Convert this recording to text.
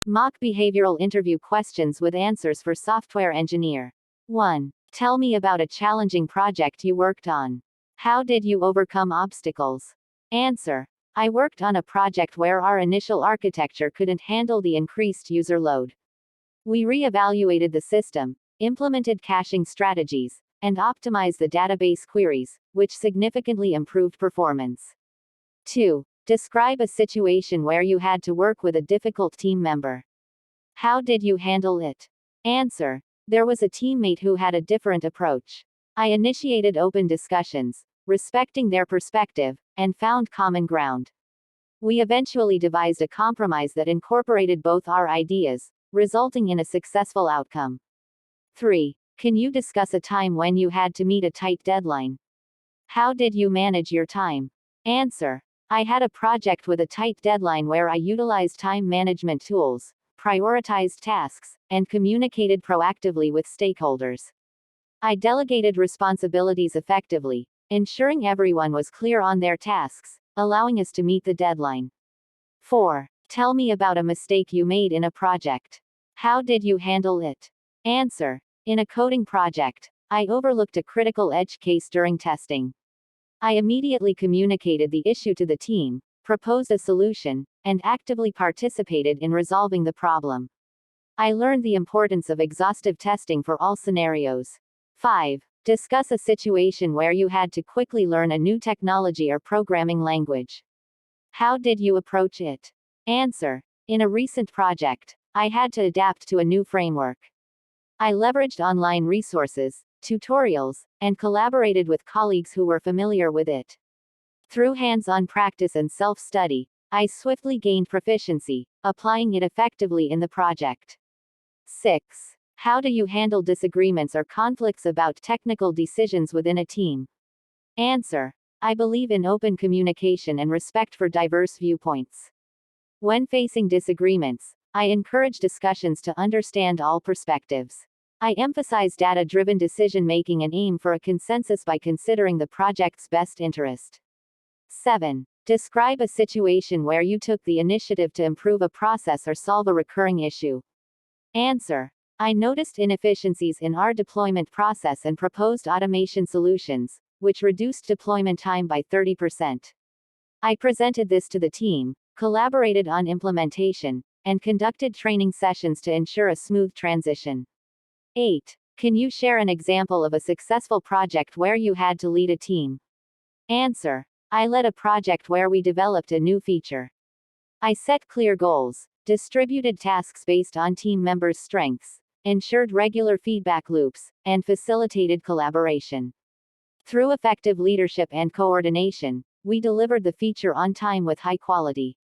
Mock behavioral interview questions with answers for software engineer. 1. Tell me about a challenging project you worked on. How did you overcome obstacles? Answer. I worked on a project where our initial architecture couldn't handle the increased user load. We re-evaluated the system, implemented caching strategies, and optimized the database queries, which significantly improved performance. 2. Describe a situation where you had to work with a difficult team member. How did you handle it? Answer. There was a teammate who had a different approach. I initiated open discussions, respecting their perspective, and found common ground. We eventually devised a compromise that incorporated both our ideas, resulting in a successful outcome. 3. Can you discuss a time when you had to meet a tight deadline? How did you manage your time? Answer. I had a project with a tight deadline where I utilized time management tools, prioritized tasks, and communicated proactively with stakeholders. I delegated responsibilities effectively, ensuring everyone was clear on their tasks, allowing us to meet the deadline. 4. Tell me about a mistake you made in a project. How did you handle it? Answer. In a coding project, I overlooked a critical edge case during testing. I immediately communicated the issue to the team, proposed a solution, and actively participated in resolving the problem. I learned the importance of exhaustive testing for all scenarios. 5. Discuss a situation where you had to quickly learn a new technology or programming language. How did you approach it? Answer. In a recent project, I had to adapt to a new framework. I leveraged online resources, tutorials, and collaborated with colleagues who were familiar with it. Through hands-on practice and self-study, I swiftly gained proficiency, applying it effectively in the project. 6. How do you handle disagreements or conflicts about technical decisions within a team? Answer. I believe in open communication and respect for diverse viewpoints. When facing disagreements, I encourage discussions to understand all perspectives. I emphasize data-driven decision-making and aim for a consensus by considering the project's best interest. 7. Describe a situation where you took the initiative to improve a process or solve a recurring issue. Answer. I noticed inefficiencies in our deployment process and proposed automation solutions, which reduced deployment time by 30%. I presented this to the team, collaborated on implementation, and conducted training sessions to ensure a smooth transition. 8. Can you share an example of a successful project where you had to lead a team? Answer. I led a project where we developed a new feature. I set clear goals, distributed tasks based on team members' strengths, ensured regular feedback loops, and facilitated collaboration. Through effective leadership and coordination, we delivered the feature on time with high quality.